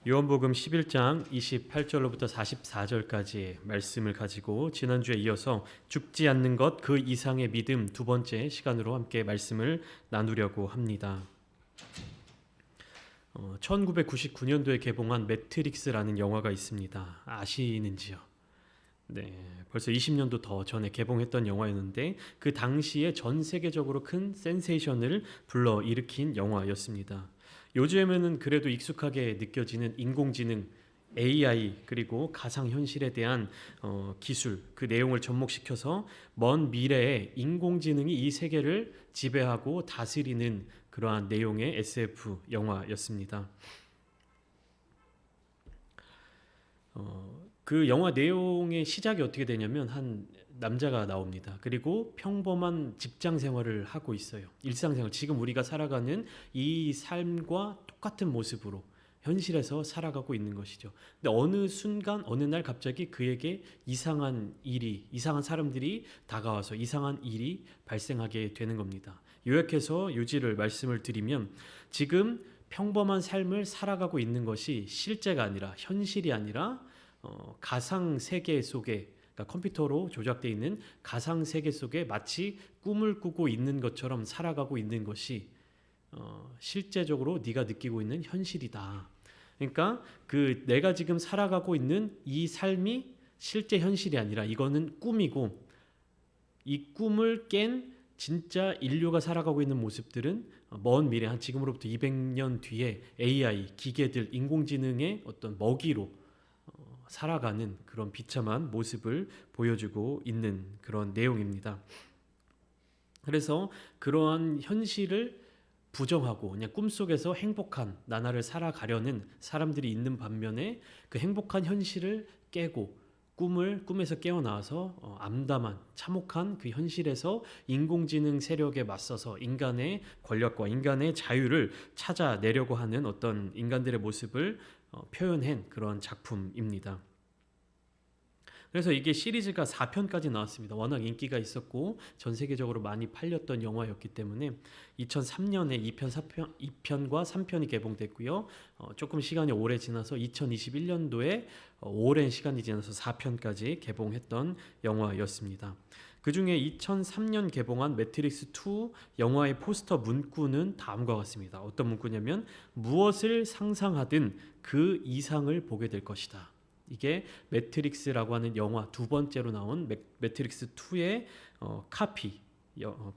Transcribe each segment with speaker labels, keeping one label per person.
Speaker 1: 요한복음 11장 28절로부터 44절까지의 말씀을 가지고 지난주에 이어서 죽지 않는 것 그 이상의 믿음 두 번째 시간으로 함께 말씀을 나누려고 합니다. 1999년도에 개봉한 매트릭스라는 영화가 있습니다. 아시는지요? 네, 벌써 20년도 더 전에 개봉했던 영화였는데 그 당시에 전 세계적으로 큰 센세이션을 불러일으킨 영화였습니다. 요즘에는 그래도 익숙하게 느껴지는 인공지능, AI 그리고 가상현실에 대한 기술, 그 내용을 접목시켜서 먼 미래에 인공지능이 이 세계를 지배하고 다스리는 그러한 내용의 SF 영화였습니다. 그 영화 내용의 시작이 어떻게 되냐면 한 남자가 나옵니다. 그리고 평범한 직장 생활을 하고 있어요. 일상생활, 지금 우리가 살아가는 이 삶과 똑같은 모습으로 현실에서 살아가고 있는 것이죠. 근데 어느 순간 어느 날 갑자기 그에게 이상한 사람들이 다가와서 이상한 일이 발생하게 되는 겁니다. 요약해서 요지를 말씀을 드리면 지금 평범한 삶을 살아가고 있는 것이 실제가 아니라 현실이 아니라 가상 세계 속에, 그러니까 컴퓨터로 조작되어 있는 가상 세계 속에 마치 꿈을 꾸고 있는 것처럼 살아가고 있는 것이 실제적으로 네가 느끼고 있는 현실이다. 그러니까 그 내가 지금 살아가고 있는 이 삶이 실제 현실이 아니라 이거는 꿈이고, 이 꿈을 깬 진짜 인류가 살아가고 있는 모습들은 먼 미래, 한 지금으로부터 200년 뒤에 AI, 기계들, 인공지능의 어떤 먹이로 살아가는 그런 비참한 모습을 보여주고 있는 그런 내용입니다. 그래서 그러한 현실을 부정하고 그냥 꿈속에서 행복한 나날을 살아가려는 사람들이 있는 반면에 그 행복한 현실을 깨고 꿈에서 깨어나와서 암담한 참혹한 그 현실에서 인공지능 세력에 맞서서 인간의 권력과 인간의 자유를 찾아내려고 하는 어떤 인간들의 모습을 표현한 그런 작품입니다. 그래서 이게 시리즈가 4편까지 나왔습니다. 워낙 인기가 있었고 전 세계적으로 많이 팔렸던 영화였기 때문에 2003년에 2편과 3편이 개봉됐고요. 조금 시간이 오래 지나서 2021년도에 오랜 시간이 지나서 4편까지 개봉했던 영화였습니다. 그 중에 2003년 개봉한 매트릭스 2 영화의 포스터 문구는 다음과 같습니다. 어떤 문구냐면 무엇을 상상하든 그 이상을 보게 될 것이다. 이게 매트릭스라고 하는 영화 두 번째로 나온 매트릭스 2의 카피,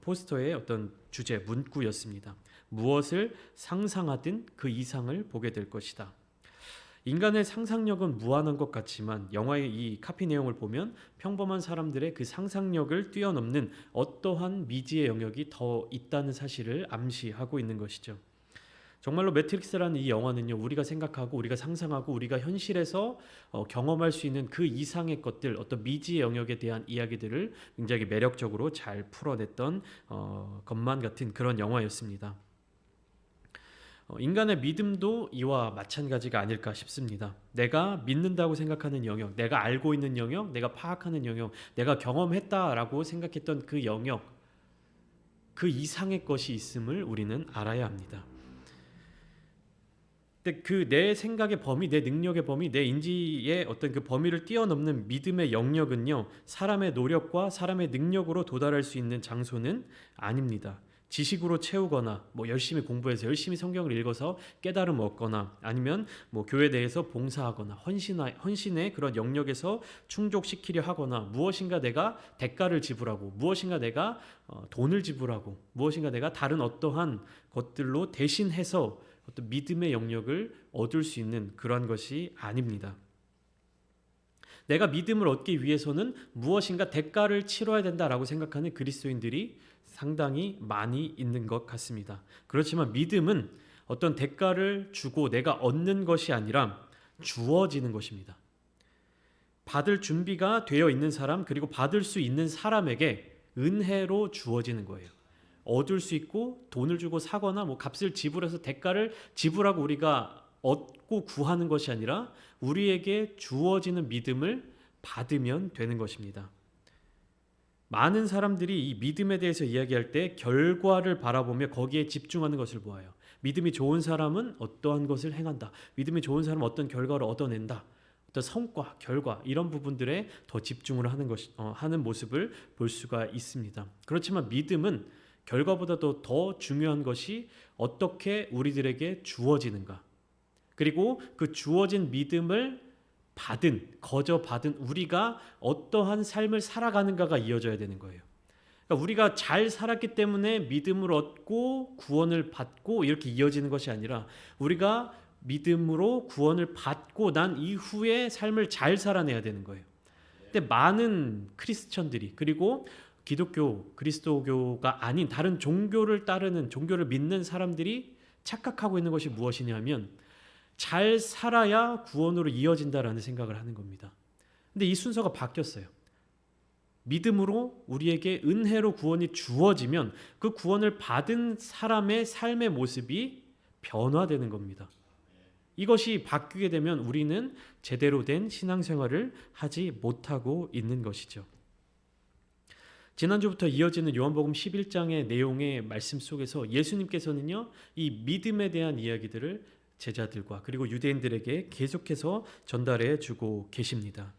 Speaker 1: 포스터의 어떤 주제 문구였습니다. 무엇을 상상하든 그 이상을 보게 될 것이다. 인간의 상상력은 무한한 것 같지만 영화의 이 카피 내용을 보면 평범한 사람들의 그 상상력을 뛰어넘는 어떠한 미지의 영역이 더 있다는 사실을 암시하고 있는 것이죠. 정말로 매트릭스라는 이 영화는요, 우리가 생각하고 우리가 상상하고 우리가 현실에서 경험할 수 있는 그 이상의 것들, 어떤 미지의 영역에 대한 이야기들을 굉장히 매력적으로 잘 풀어냈던 것만 같은 그런 영화였습니다. 인간의 믿음도 이와 마찬가지가 아닐까 싶습니다. 내가 믿는다고 생각하는 영역, 내가 알고 있는 영역, 내가 파악하는 영역, 내가 경험했다라고 생각했던 그 영역, 그 이상의 것이 있음을 우리는 알아야 합니다. 근데 그 내 생각의 범위, 내 능력의 범위, 내 인지의 어떤 그 범위를 뛰어넘는 믿음의 영역은요, 사람의 노력과 사람의 능력으로 도달할 수 있는 장소는 아닙니다. 지식으로 채우거나 뭐 열심히 공부해서 열심히 성경을 읽어서 깨달음 얻거나 아니면 뭐 교회 내에서 봉사하거나 헌신의 그런 영역에서 충족시키려 하거나 무엇인가 내가 대가를 지불하고 무엇인가 내가 돈을 지불하고 무엇인가 내가 다른 어떠한 것들로 대신해서 어떤 믿음의 영역을 얻을 수 있는 그러한 것이 아닙니다. 내가 믿음을 얻기 위해서는 무엇인가 대가를 치러야 된다라고 생각하는 그리스도인들이 상당히 많이 있는 것 같습니다. 그렇지만 믿음은 어떤 대가를 주고 내가 얻는 것이 아니라 주어지는 것입니다. 받을 준비가 되어 있는 사람, 그리고 받을 수 있는 사람에게 은혜로 주어지는 거예요. 얻을 수 있고 돈을 주고 사거나 뭐 값을 지불해서 대가를 지불하고 우리가 얻고 구하는 것이 아니라 우리에게 주어지는 믿음을 받으면 되는 것입니다. 많은 사람들이 이 믿음에 대해서 이야기할 때 결과를 바라보며 거기에 집중하는 것을 보아요. 믿음이 좋은 사람은 어떠한 것을 행한다. 믿음이 좋은 사람은 어떤 결과를 얻어낸다. 어떤 성과, 결과 이런 부분들에 더 집중을 하는 모습을 볼 수가 있습니다. 그렇지만 믿음은 결과보다도 더 중요한 것이 어떻게 우리들에게 주어지는가. 그리고 그 주어진 믿음을 거저 받은 우리가 어떠한 삶을 살아가는가가 이어져야 되는 거예요. 그러니까 우리가 잘 살았기 때문에 믿음을 얻고 구원을 받고 이렇게 이어지는 것이 아니라 우리가 믿음으로 구원을 받고 난 이후에 삶을 잘 살아내야 되는 거예요. 근데 많은 크리스천들이 그리고 기독교, 그리스도교가 아닌 다른 종교를 따르는 종교를 믿는 사람들이 착각하고 있는 것이 무엇이냐면 잘 살아야 구원으로 이어진다라는 생각을 하는 겁니다. 근데 이 순서가 바뀌었어요. 믿음으로 우리에게 은혜로 구원이 주어지면 그 구원을 받은 사람의 삶의 모습이 변화되는 겁니다. 이것이 바뀌게 되면 우리는 제대로 된 신앙생활을 하지 못하고 있는 것이죠. 지난주부터 이어지는 요한복음 11장의 내용의 말씀 속에서 예수님께서는요, 이 믿음에 대한 이야기들을 제자들과 그리고 유대인들에게 계속해서 전달해 주고 계십니다.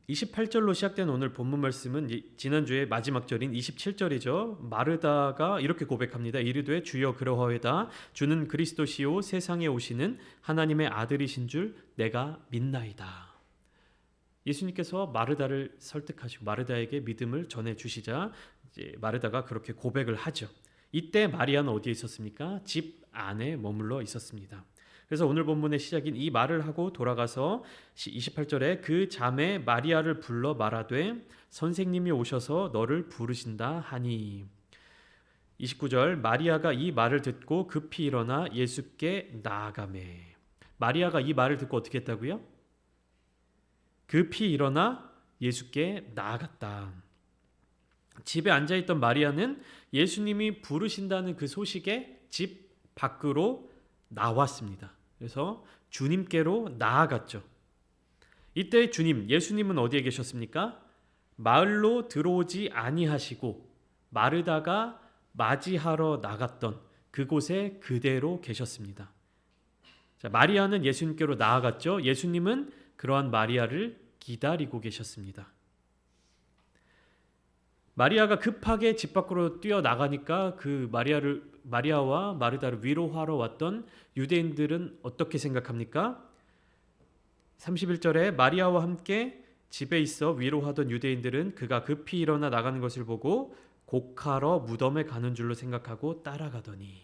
Speaker 1: 28절로 시작된 오늘 본문 말씀은 지난주의 마지막 절인 27절이죠. 마르다가 이렇게 고백합니다. 이르되 주여 그러하오다. 주는 그리스도시요 세상에 오시는 하나님의 아들이신 줄 내가 믿나이다. 예수님께서 마르다를 설득하시고 마르다에게 믿음을 전해 주시자 이제 마르다가 그렇게 고백을 하죠. 이때 마리아는 어디에 있었습니까? 집 안에 머물러 있었습니다. 그래서 오늘 본문의 시작인 이 말을 하고 돌아가서 28절에 그 자매 마리아를 불러 말하되 선생님이 오셔서 너를 부르신다 하니. 29절 마리아가 이 말을 듣고 급히 일어나 예수께 나아가매. 마리아가 이 말을 듣고 어떻게 했다고요? 급히 일어나 예수께 나아갔다. 집에 앉아있던 마리아는 예수님이 부르신다는 그 소식에 집 밖으로 나왔습니다. 그래서 주님께로 나아갔죠. 이때 예수님은 어디에 계셨습니까? 마을로 들어오지 아니하시고 마르다가 맞이하러 나갔던 그곳에 그대로 계셨습니다. 자, 마리아는 예수님께로 나아갔죠. 예수님은 그러한 마리아를 기다리고 계셨습니다. 마리아가 급하게 집 밖으로 뛰어나가니까 그 마리아와 마르다를 위로하러 왔던 유대인들은 어떻게 생각합니까? 31절에 마리아와 함께 집에 있어 위로하던 유대인들은 그가 급히 일어나 나가는 것을 보고 곡하러 무덤에 가는 줄로 생각하고 따라가더니.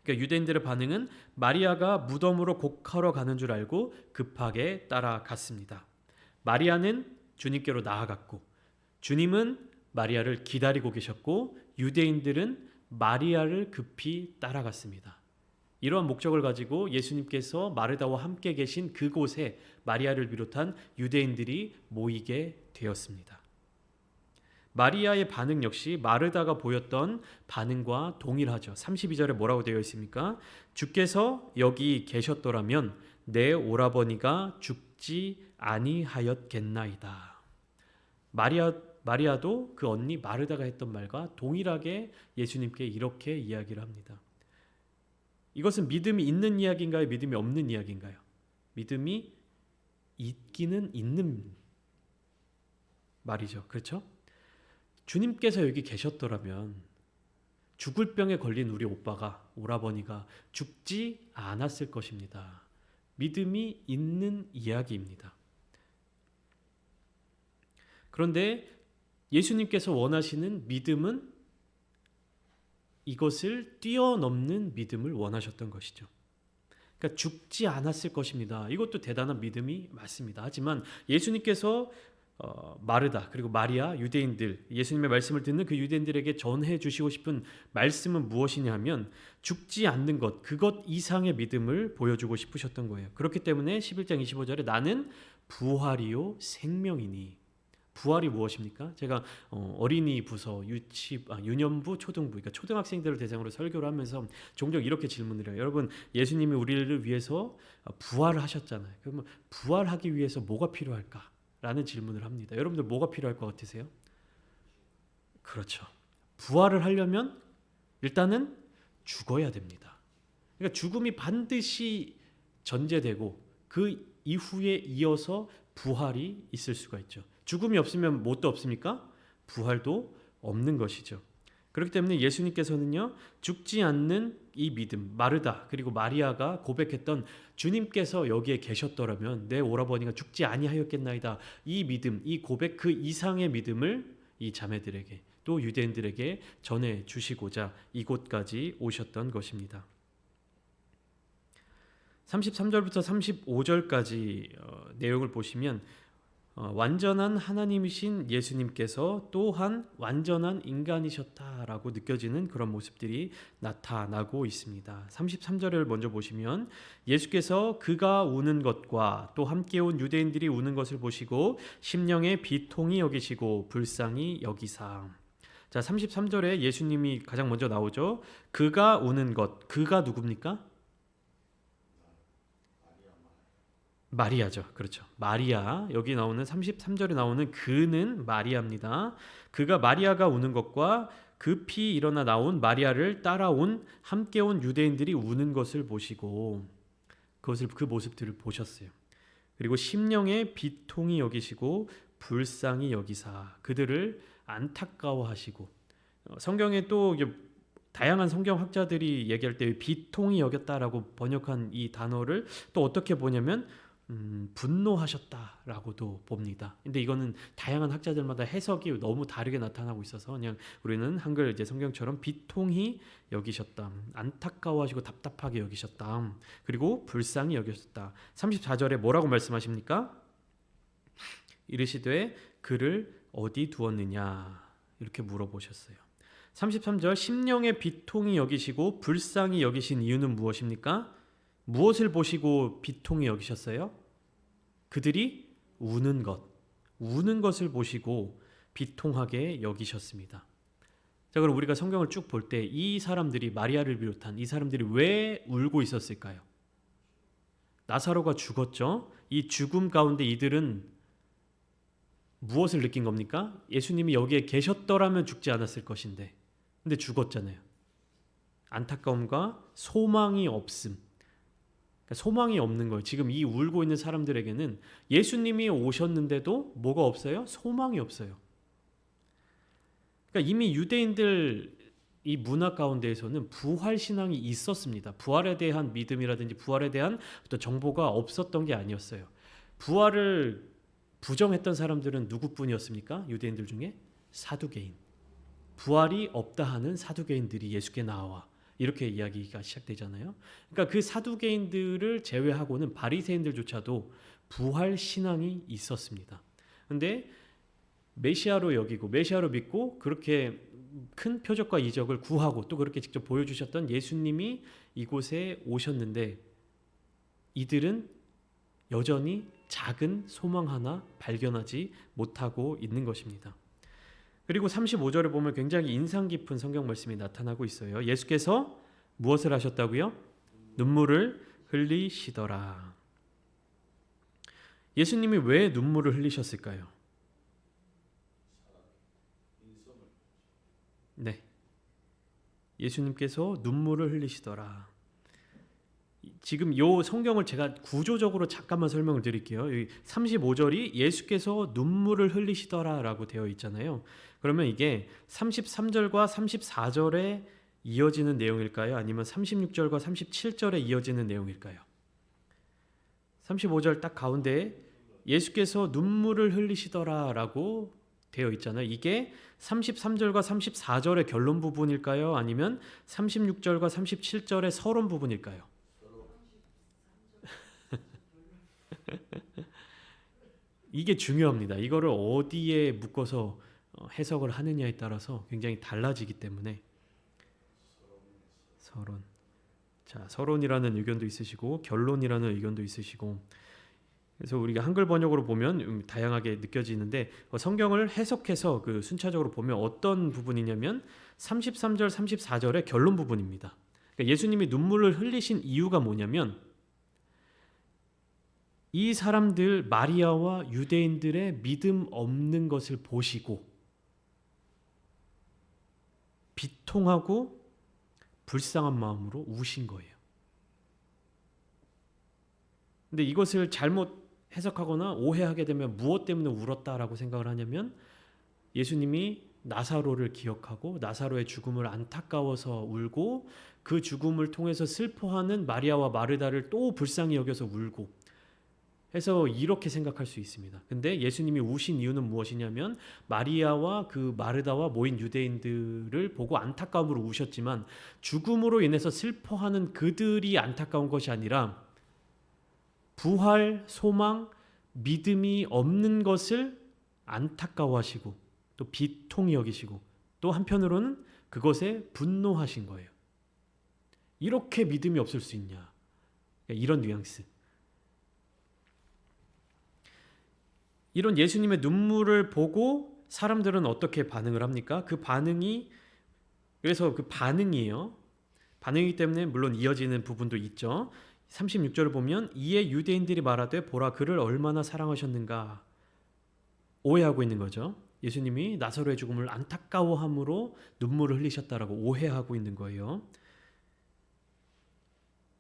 Speaker 1: 그러니까 유대인들의 반응은 마리아가 무덤으로 곡하러 가는 줄 알고 급하게 따라갔습니다. 마리아는 주님께로 나아갔고 주님은 마리아를 기다리고 계셨고 유대인들은 마리아를 급히 따라갔습니다. 이러한 목적을 가지고 예수님께서 마르다와 함께 계신 그곳에 마리아를 비롯한 유대인들이 모이게 되었습니다. 마리아의 반응 역시 마르다가 보였던 반응과 동일하죠. 32절에 뭐라고 되어 있습니까? 주께서 여기 계셨더라면 내 오라버니가 죽지 아니하였겠나이다. 마리아도 그 언니 마르다가 했던 말과 동일하게 예수님께 이렇게 이야기를 합니다. 이것은 믿음이 있는 이야기인가요? 믿음이 없는 이야기인가요? 믿음이 있기는 있는 말이죠. 그렇죠? 주님께서 여기 계셨더라면 죽을 병에 걸린 우리 오라버니가 죽지 않았을 것입니다. 믿음이 있는 이야기입니다. 그런데 예수님께서 원하시는 믿음은 이것을 뛰어넘는 믿음을 원하셨던 것이죠. 그러니까 죽지 않았을 것입니다. 이것도 대단한 믿음이 맞습니다. 하지만 예수님께서 마르다 그리고 마리아 유대인들 예수님의 말씀을 듣는 그 유대인들에게 전해 주시고 싶은 말씀은 무엇이냐면 죽지 않는 것 그것 이상의 믿음을 보여주고 싶으셨던 거예요. 그렇기 때문에 11장 25절에 나는 부활이요 생명이니. 부활이 무엇입니까? 제가 어린이 부서 유년부 초등부 그러니까 초등학생들을 대상으로 설교를 하면서 종종 이렇게 질문을 해요. 여러분 예수님이 우리를 위해서 부활을 하셨잖아요. 그러면 부활하기 위해서 뭐가 필요할까? 라는 질문을 합니다. 여러분들 뭐가 필요할 것 같으세요? 그렇죠. 부활을 하려면 일단은 죽어야 됩니다. 그러니까 죽음이 반드시 전제되고 그 이후에 이어서 부활이 있을 수가 있죠. 죽음이 없으면 뭣도 없습니까? 부활도 없는 것이죠. 그렇기 때문에 예수님께서는요, 죽지 않는 이 믿음, 마르다 그리고 마리아가 고백했던 주님께서 여기에 계셨더라면 내 오라버니가 죽지 아니하였겠나이다. 이 믿음, 이 고백 그 이상의 믿음을 이 자매들에게 또 유대인들에게 전해 주시고자 이곳까지 오셨던 것입니다. 33절부터 35절까지 내용을 보시면 완전한 하나님이신 예수님께서 또한 완전한 인간이셨다라고 느껴지는 그런 모습들이 나타나고 있습니다. 33절을 먼저 보시면 예수께서 그가 우는 것과 또 함께 온 유대인들이 우는 것을 보시고 심령에 비통히 여기시고 불쌍히 여기사. 자, 33절에 예수님이 가장 먼저 나오죠. 그가 우는 것. 그가 누굽니까? 마리아죠. 그렇죠. 마리아. 여기 나오는 33절에 나오는 그는 마리아입니다. 그가 마리아가 우는 것과 급히 일어나 나온 마리아를 따라온 함께 온 유대인들이 우는 것을 보시고 그 모습들을 보셨어요. 그리고 심령에 비통히 여기시고 불쌍히 여기사 그들을 안타까워하시고 성경에 또 다양한 성경 학자들이 얘기할 때 비통히 여겼다라고 번역한 이 단어를 또 어떻게 보냐면 분노하셨다라고도 봅니다. 근데 이거는 다양한 학자들마다 해석이 너무 다르게 나타나고 있어서 그냥 우리는 한글 이제 성경처럼 비통히 여기셨다, 안타까워하시고 답답하게 여기셨다, 그리고 불쌍히 여기셨다. 34절에 뭐라고 말씀하십니까? 이르시되 그를 어디 두었느냐 이렇게 물어보셨어요. 33절 심령의 비통히 여기시고 불쌍히 여기신 이유는 무엇입니까? 무엇을 보시고 비통히 여기셨어요? 그들이 우는 것을 보시고 비통하게 여기셨습니다. 자, 그럼 우리가 성경을 쭉 볼 때 이 사람들이 마리아를 비롯한 이 사람들이 왜 울고 있었을까요? 나사로가 죽었죠. 이 죽음 가운데 이들은 무엇을 느낀 겁니까? 예수님이 여기에 계셨더라면 죽지 않았을 것인데 근데 죽었잖아요. 안타까움과 소망이 없음. 소망이 없는 거예요. 지금 이 울고 있는 사람들에게는 예수님이 오셨는데도 뭐가 없어요? 소망이 없어요. 그러니까 이미 유대인들 이 문화 가운데에서는 부활 신앙이 있었습니다. 부활에 대한 믿음이라든지 부활에 대한 어떤 정보가 없었던 게 아니었어요. 부활을 부정했던 사람들은 누구뿐이었습니까? 유대인들 중에 사두개인. 부활이 없다 하는 사두개인들이 예수께 나와 이렇게 이야기가 시작되잖아요. 그러니까 그 사두개인들을 제외하고는 바리새인들조차도 부활 신앙이 있었습니다. 그런데 메시아로 여기고 메시아로 믿고 그렇게 큰 표적과 이적을 구하고 또 그렇게 직접 보여주셨던 예수님이 이곳에 오셨는데 이들은 여전히 작은 소망 하나 발견하지 못하고 있는 것입니다. 그리고 35절을 보면 굉장히 인상 깊은 성경 말씀이 나타나고 있어요. 예수께서 무엇을 하셨다고요? 눈물을 흘리시더라. 예수님이 왜 눈물을 흘리셨을까요? 네. 예수님께서 눈물을 흘리시더라. 지금 이 성경을 제가 구조적으로 잠깐만 설명을 드릴게요. 35절이 예수께서 눈물을 흘리시더라라고 되어 있잖아요. 그러면 이게 33절과 34절에 이어지는 내용일까요? 아니면 36절과 37절에 이어지는 내용일까요? 35절 딱 가운데 예수께서 눈물을 흘리시더라라고 되어 있잖아요. 이게 33절과 34절의 결론 부분일까요? 아니면 36절과 37절의 서론 부분일까요? 이게 중요합니다. 이거를 어디에 묶어서 해석을 하느냐에 따라서 굉장히 달라지기 때문에 서론. 자, 서론이라는 의견도 있으시고 결론이라는 의견도 있으시고 그래서 우리가 한글 번역으로 보면 다양하게 느껴지는데 성경을 해석해서 그 순차적으로 보면 어떤 부분이냐면 33절, 34절의 결론 부분입니다. 그러니까 예수님이 눈물을 흘리신 이유가 뭐냐면 이 사람들 마리아와 유대인들의 믿음 없는 것을 보시고 비통하고 불쌍한 마음으로 우신 거예요. 근데 이것을 잘못 해석하거나 오해하게 되면 무엇 때문에 울었다라고 생각을 하냐면 예수님이 나사로를 기억하고 나사로의 죽음을 안타까워서 울고 그 죽음을 통해서 슬퍼하는 마리아와 마르다를 또 불쌍히 여겨서 울고 해서 이렇게 생각할 수 있습니다. 근데 예수님이 우신 이유는 무엇이냐면 마리아와 그 마르다와 모인 유대인들을 보고 안타까움으로 우셨지만 죽음으로 인해서 슬퍼하는 그들이 안타까운 것이 아니라 부활, 소망, 믿음이 없는 것을 안타까워하시고 또 비통히 여기시고 또 한편으로는 그것에 분노하신 거예요. 이렇게 믿음이 없을 수 있냐? 이런 뉘앙스. 이런 예수님의 눈물을 보고 사람들은 어떻게 반응을 합니까? 그래서 그 반응이에요. 반응이기 때문에 물론 이어지는 부분도 있죠. 36절을 보면 이에 유대인들이 말하되 보라 그를 얼마나 사랑하셨는가 오해하고 있는 거죠. 예수님이 나사로의 죽음을 안타까워함으로 눈물을 흘리셨다라고 오해하고 있는 거예요.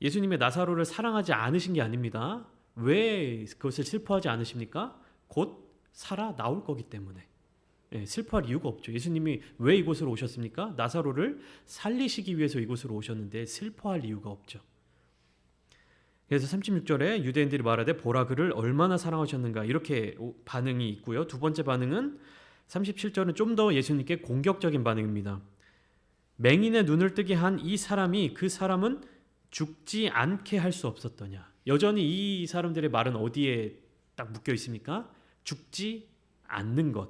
Speaker 1: 예수님의 나사로를 사랑하지 않으신 게 아닙니다. 왜 그것을 슬퍼하지 않으십니까? 곧 살아 나올 거기 때문에. 슬퍼할 이유가 없죠. 예수님이 왜 이곳으로 오셨습니까? 나사로를 살리시기 위해서 이곳으로 오셨는데 슬퍼할 이유가 없죠. 그래서 36절에 유대인들이 말하되 보라 그를 얼마나 사랑하셨는가 이렇게 반응이 있고요. 두 번째 반응은 37절은 좀 더 예수님께 공격적인 반응입니다. 맹인의 눈을 뜨게 한 이 사람이 그 사람은 죽지 않게 할 수 없었더냐. 여전히 이 사람들의 말은 어디에 딱 묶여 있습니까? 죽지 않는 것.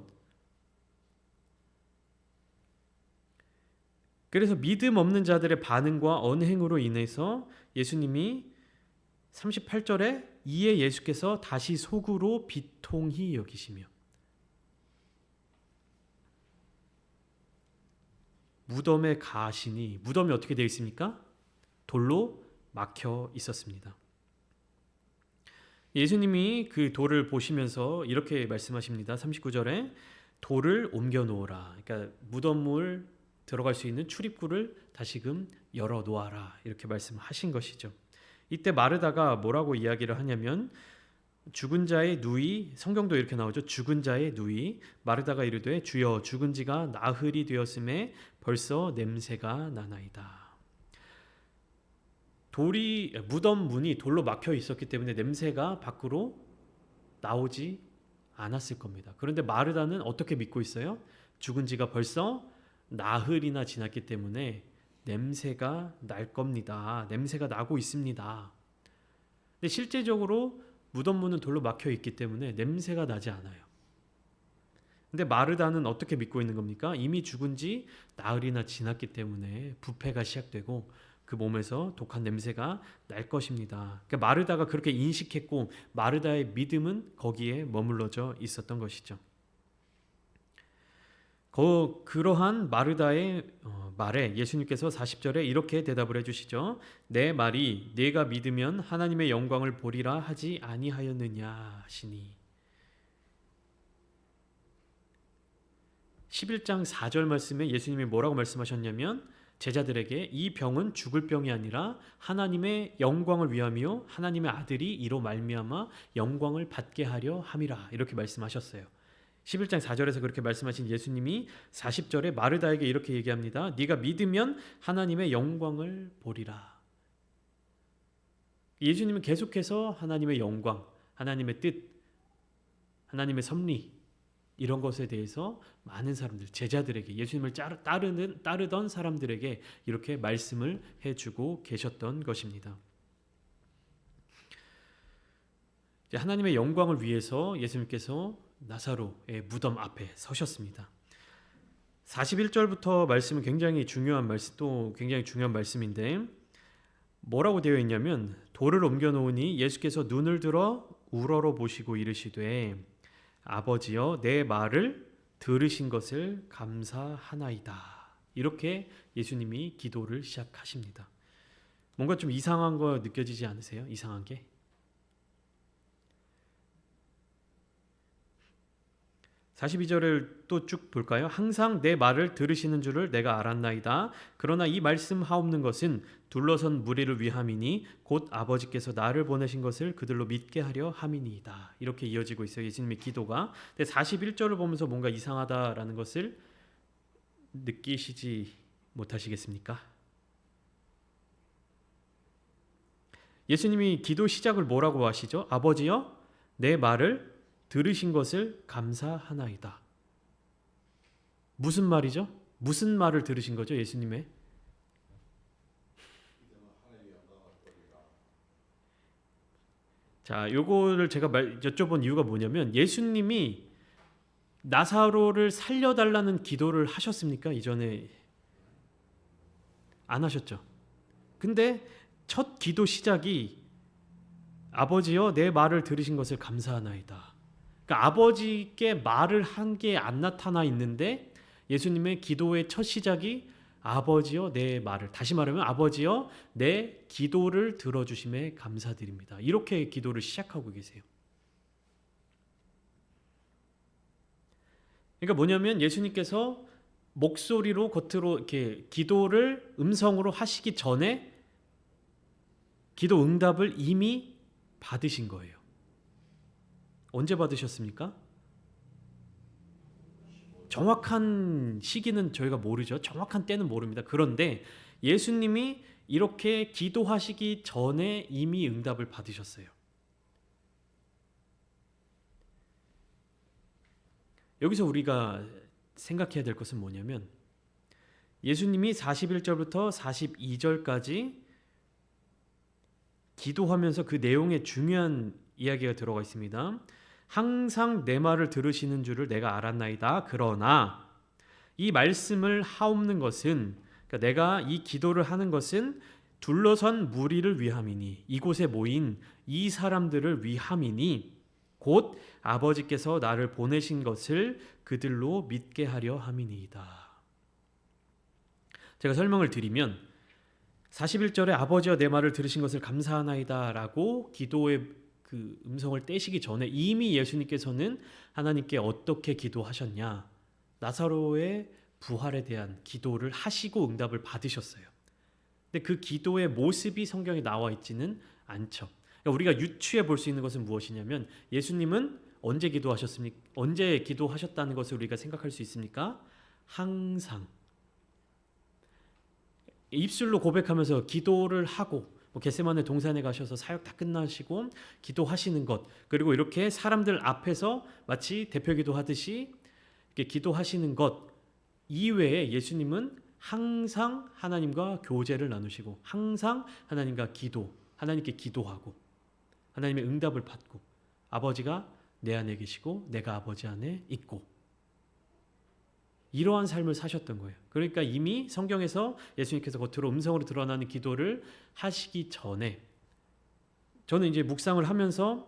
Speaker 1: 그래서 믿음 없는 자들의 반응과 언행으로 인해서 예수님이 38절에 이에 예수께서 다시 속으로 비통히 여기시며 무덤에 가시니 무덤이 어떻게 되어 있습니까? 돌로 막혀 있었습니다. 예수님이 그 돌을 보시면서 이렇게 말씀하십니다. 39절에 돌을 옮겨 놓으라. 그러니까 무덤을 들어갈 수 있는 출입구를 다시금 열어 놓아라. 이렇게 말씀하신 것이죠. 이때 마르다가 뭐라고 이야기를 하냐면 죽은 자의 누이, 성경도 이렇게 나오죠. 죽은 자의 누이. 마르다가 이르되 주여 죽은 지가 나흘이 되었음에 벌써 냄새가 나나이다. 무덤 문이 돌로 막혀 있었기 때문에 냄새가 밖으로 나오지 않았을 겁니다. 그런데 마르다는 어떻게 믿고 있어요? 죽은 지가 벌써 나흘이나 지났기 때문에 냄새가 날 겁니다. 냄새가 나고 있습니다. 근데 실제적으로 무덤 문은 돌로 막혀 있기 때문에 냄새가 나지 않아요. 근데 마르다는 어떻게 믿고 있는 겁니까? 이미 죽은 지 나흘이나 지났기 때문에 부패가 시작되고 그 몸에서 독한 냄새가 날 것입니다. 그러니까 마르다가 그렇게 인식했고 마르다의 믿음은 거기에 머물러져 있었던 것이죠. 그러한 마르다의 말에 예수님께서 40절에 이렇게 대답을 해주시죠. 내 말이 네가 믿으면 하나님의 영광을 보리라 하지 아니하였느냐 하시니. 11장 4절 말씀에 예수님이 뭐라고 말씀하셨냐면 제자들에게 이 병은 죽을 병이 아니라 하나님의 영광을 위함이요 하나님의 아들이 이로 말미암아 영광을 받게 하려 함이라 이렇게 말씀하셨어요. 11장 4절에서 그렇게 말씀하신 예수님이 40절에 마르다에게 이렇게 얘기합니다. 네가 믿으면 하나님의 영광을 보리라. 예수님은 계속해서 하나님의 영광, 하나님의 뜻, 하나님의 섭리 이런 것에 대해서 많은 사람들, 제자들에게 예수님을 따르던 사람들에게 이렇게 말씀을 해주고 계셨던 것입니다. 하나님의 영광을 위해서 예수님께서 나사로의 무덤 앞에 서셨습니다. 41절부터 말씀은 굉장히 중요한 말씀인데 뭐라고 되어 있냐면 돌을 옮겨 놓으니 예수께서 눈을 들어 우러러 보시고 이르시되 아버지여 내 말을 들으신 것을 감사하나이다. 이렇게 예수님이 기도를 시작하십니다. 뭔가 좀 이상한 거 느껴지지 않으세요? 이상한 게? 42절을 또 쭉 볼까요? 항상 내 말을 들으시는 줄을 내가 알았나이다. 그러나 이 말씀 하옵는 것은 둘러선 무리를 위함이니 곧 아버지께서 나를 보내신 것을 그들로 믿게 하려 함이니이다. 이렇게 이어지고 있어요. 예수님의 기도가. 근데 41절을 보면서 뭔가 이상하다라는 것을 느끼시지 못하시겠습니까? 예수님이 기도 시작을 뭐라고 하시죠? 아버지여 내 말을 들으신 것을 감사하나이다. 무슨 말이죠? 무슨 말을 들으신 거죠? 예수님의? 자, 요거를 제가 여쭤본 이유가 뭐냐면 예수님이 나사로를 살려달라는 기도를 하셨습니까? 이전에 안 하셨죠. 근데 첫 기도 시작이 아버지여 내 말을 들으신 것을 감사하나이다. 그러니까 아버지께 말을 한 게 안 나타나 있는데 예수님의 기도의 첫 시작이 아버지여 내 말을, 다시 말하면 아버지여 내 기도를 들어주심에 감사드립니다. 이렇게 기도를 시작하고 계세요. 그러니까 뭐냐면 예수님께서 목소리로 겉으로 이렇게 기도를 음성으로 하시기 전에 기도 응답을 이미 받으신 거예요. 언제 받으셨습니까? 정확한 시기는 저희가 모르죠. 정확한 때는 모릅니다. 그런데 예수님이 이렇게 기도하시기 전에 이미 응답을 받으셨어요. 여기서 우리가 생각해야 될 것은 뭐냐면 예수님이 41절부터 42절까지 기도하면서 그 내용에 중요한 이야기가 들어가 있습니다. 항상 내 말을 들으시는 줄을 내가 알았나이다. 그러나 이 말씀을 하옵는 것은, 그러니까 내가 이 기도를 하는 것은 둘러선 무리를 위함이니, 이곳에 모인 이 사람들을 위함이니 곧 아버지께서 나를 보내신 것을 그들로 믿게 하려 함이니이다. 제가 설명을 드리면 41절에 아버지여 내 말을 들으신 것을 감사하나이다 라고 기도의 그 음성을 떼시기 전에 이미 예수님께서는 하나님께 어떻게 기도하셨냐, 나사로의 부활에 대한 기도를 하시고 응답을 받으셨어요. 근데 그 기도의 모습이 성경에 나와 있지는 않죠. 그러니까 우리가 유추해 볼 수 있는 것은 무엇이냐면 예수님은 언제 기도하셨습니까? 언제 기도하셨다는 것을 우리가 생각할 수 있습니까? 항상 입술로 고백하면서 기도를 하고 겟세마네 동산에 가셔서 사역 다 끝나시고 기도하시는 것, 그리고 이렇게 사람들 앞에서 마치 대표 기도하듯이 이렇게 기도하시는 것 이외에 예수님은 항상 하나님과 교제를 나누시고 항상 하나님께 기도하고 하나님의 응답을 받고 아버지가 내 안에 계시고 내가 아버지 안에 있고 이러한 삶을 사셨던 거예요. 그러니까 이미 성경에서 예수님께서 겉으로 음성으로 드러나는 기도를 하시기 전에 저는 이제 묵상을 하면서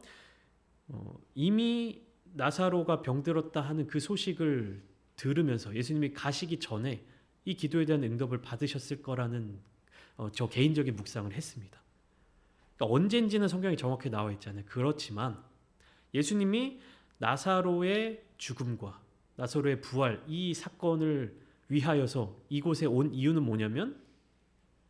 Speaker 1: 이미 나사로가 병들었다 하는 그 소식을 들으면서 예수님이 가시기 전에 이 기도에 대한 응답을 받으셨을 거라는 저 개인적인 묵상을 했습니다. 그러니까 언젠지는 성경에 정확히 나와 있잖아요. 그렇지만 예수님이 나사로의 죽음과 나사로의 부활 이 사건을 위하여서 이곳에 온 이유는 뭐냐면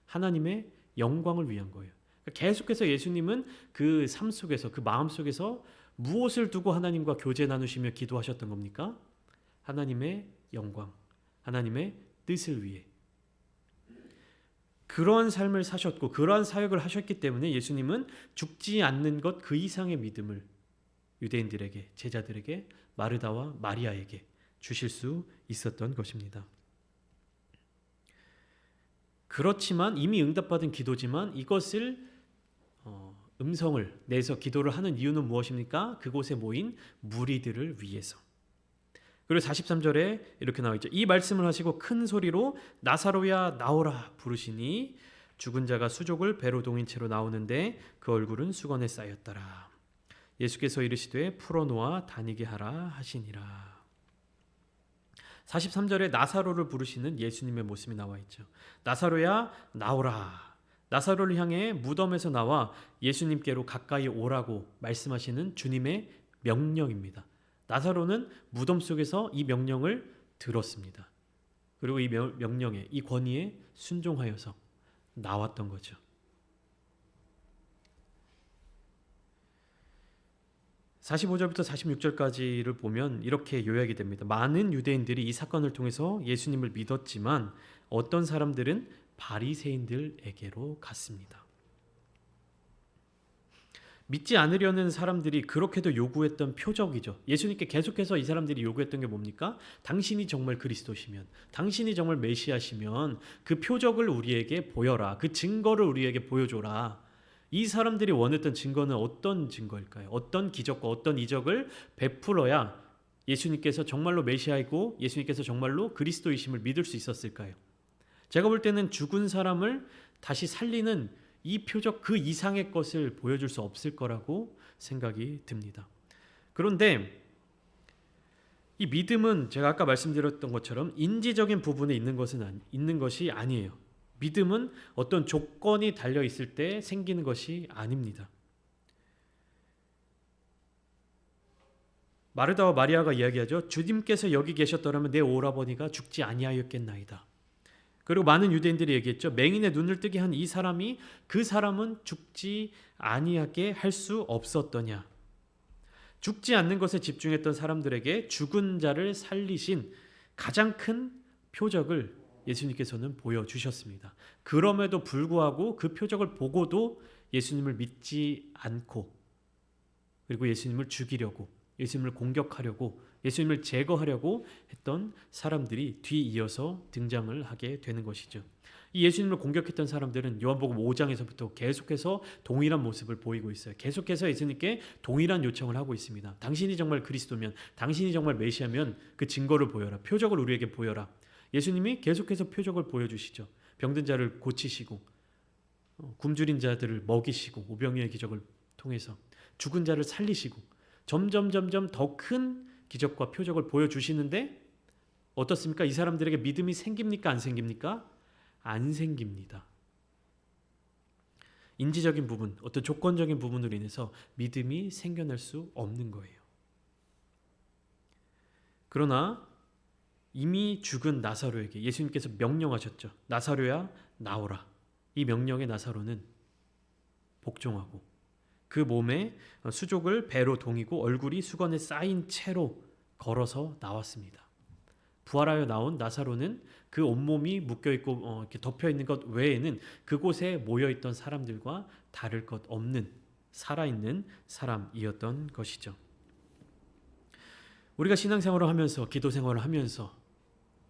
Speaker 1: 하나님의 영광을 위한 거예요. 계속해서 예수님은 그 삶 속에서 그 마음 속에서 무엇을 두고 하나님과 교제 나누시며 기도하셨던 겁니까? 하나님의 영광, 하나님의 뜻을 위해 그러한 삶을 사셨고 그러한 사역을 하셨기 때문에 예수님은 죽지 않는 것 그 이상의 믿음을 유대인들에게, 제자들에게, 마르다와 마리아에게 주실 수 있었던 것입니다. 그렇지만 이미 응답받은 기도지만 이것을 음성을 내서 기도를 하는 이유는 무엇입니까? 그곳에 모인 무리들을 위해서. 그리고 43절에 이렇게 나와 있죠. 이 말씀을 하시고 큰 소리로 나사로야 나오라 부르시니 죽은 자가 수족을 배로 동인 채로 나오는데 그 얼굴은 수건에 쌓였더라. 예수께서 이르시되 풀어놓아 다니게 하라 하시니라. 43절에 나사로를 부르시는 예수님의 모습이 나와 있죠. 나사로야 나오라. 나사로를 향해 무덤에서 나와 예수님께로 가까이 오라고 말씀하시는 주님의 명령입니다. 나사로는 무덤 속에서 이 명령을 들었습니다. 그리고 이 명령에, 이 권위에 순종하여서 나왔던 거죠. 45절부터 46절까지를 보면 이렇게 요약이 됩니다. 많은 유대인들이 이 사건을 통해서 예수님을 믿었지만 어떤 사람들은 바리새인들에게로 갔습니다. 믿지 않으려는 사람들이 그렇게도 요구했던 표적이죠. 예수님께 계속해서 이 사람들이 요구했던 게 뭡니까? 당신이 정말 그리스도시면, 당신이 정말 메시아시면 그 표적을 우리에게 보여라. 그 증거를 우리에게 보여줘라. 이 사람들이 원했던 증거는 어떤 증거일까요? 어떤 기적과 어떤 이적을 베풀어야 예수님께서 정말로 메시아이고 예수님께서 정말로 그리스도이심을 믿을 수 있었을까요? 제가 볼 때는 죽은 사람을 다시 살리는 이 표적 그 이상의 것을 보여줄 수 없을 거라고 생각이 듭니다. 그런데 이 믿음은 제가 아까 말씀드렸던 것처럼 인지적인 부분에 있는 것이 아니에요. 믿음은 어떤 조건이 달려 있을 때 생기는 것이 아닙니다. 마르다와 마리아가 이야기하죠. 주님께서 여기 계셨더라면 내 오라버니가 죽지 아니하였겠나이다. 그리고 많은 유대인들이 얘기했죠. 맹인의 눈을 뜨게 한 이 사람이 그 사람은 죽지 아니하게 할 수 없었더냐. 죽지 않는 것에 집중했던 사람들에게 죽은 자를 살리신 가장 큰 표적을 예수님께서는 보여주셨습니다. 그럼에도 불구하고 그 표적을 보고도 예수님을 믿지 않고 그리고 예수님을 죽이려고 예수님을 공격하려고 예수님을 제거하려고 했던 사람들이 뒤이어서 등장을 하게 되는 것이죠. 이 예수님을 공격했던 사람들은 요한복음 5장에서부터 계속해서 동일한 모습을 보이고 있어요. 계속해서 예수님께 동일한 요청을 하고 있습니다. 당신이 정말 그리스도면, 당신이 정말 메시아면 그 증거를 보여라. 표적을 우리에게 보여라. 예수님이 계속해서 표적을 보여주시죠. 병든 자를 고치시고 굶주린 자들을 먹이시고 오병이의 기적을 통해서 죽은 자를 살리시고 점점 더 큰 기적과 표적을 보여주시는데 어떻습니까? 이 사람들에게 믿음이 생깁니까? 안 생깁니까? 안 생깁니다. 인지적인 부분, 어떤 조건적인 부분으로 인해서 믿음이 생겨날 수 없는 거예요. 그러나 이미 죽은 나사로에게 예수님께서 명령하셨죠. 나사로야 나오라. 이 명령에 나사로는 복종하고 그 몸에 수족을 배로 동이고 얼굴이 수건에 쌓인 채로 걸어서 나왔습니다. 부활하여 나온 나사로는 그 온몸이 묶여있고 이렇게 덮여있는 것 외에는 그곳에 모여있던 사람들과 다를 것 없는 살아있는 사람이었던 것이죠. 우리가 신앙생활을 하면서 기도생활을 하면서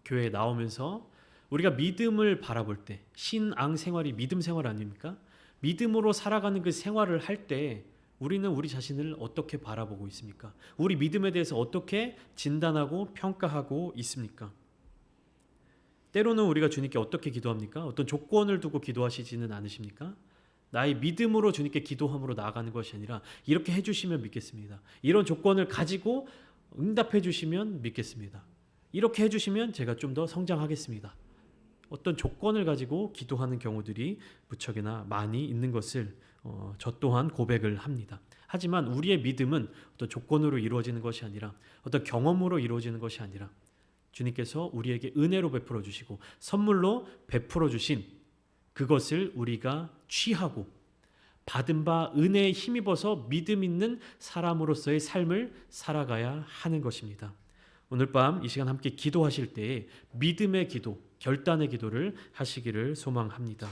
Speaker 1: 교회에 나오면서 우리가 믿음을 바라볼 때 신앙생활이 믿음 생활 아닙니까? 믿음으로 살아가는 그 생활을 할 때 우리는 우리 자신을 어떻게 바라보고 있습니까? 우리 믿음에 대해서 어떻게 진단하고 평가하고 있습니까? 때로는 우리가 주님께 어떻게 기도합니까? 어떤 조건을 두고 기도하시지는 않으십니까? 나의 믿음으로 주님께 기도함으로 나아가는 것이 아니라 이렇게 해주시면 믿겠습니다. 이런 조건을 가지고 응답해 주시면 믿겠습니다. 이렇게 해주시면 제가 좀 더 성장하겠습니다. 어떤 조건을 가지고 기도하는 경우들이 무척이나 많이 있는 것을 저 또한 고백을 합니다. 하지만 우리의 믿음은 어떤 조건으로 이루어지는 것이 아니라 어떤 경험으로 이루어지는 것이 아니라 주님께서 우리에게 은혜로 베풀어 주시고 선물로 베풀어 주신 그것을 우리가 취하고 받은 바 은혜에 힘입어서 믿음 있는 사람으로서의 삶을 살아가야 하는 것입니다. 오늘 밤 이 시간 함께 기도하실 때에 믿음의 기도, 결단의 기도를 하시기를 소망합니다.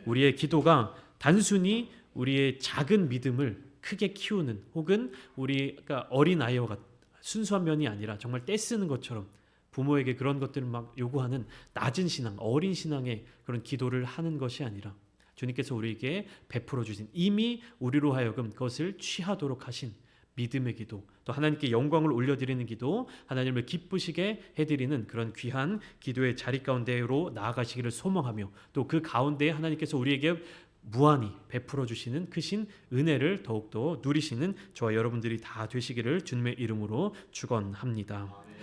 Speaker 1: 우리의 기도가 단순히 우리의 작은 믿음을 크게 키우는 혹은 우리가 어린 아이와 같은 순수한 면이 아니라 정말 떼쓰는 것처럼 부모에게 그런 것들을 막 요구하는 낮은 신앙, 어린 신앙의 그런 기도를 하는 것이 아니라 주님께서 우리에게 베풀어 주신 이미 우리로 하여금 그것을 취하도록 하신 믿음의 기도, 또 하나님께 영광을 올려드리는 기도, 하나님을 기쁘시게 해드리는 그런 귀한 기도의 자리 가운데로 나아가시기를 소망하며 또 그 가운데에 하나님께서 우리에게 무한히 베풀어 주시는 크신 은혜를 더욱더 누리시는 저와 여러분들이 다 되시기를 주님의 이름으로 축원합니다.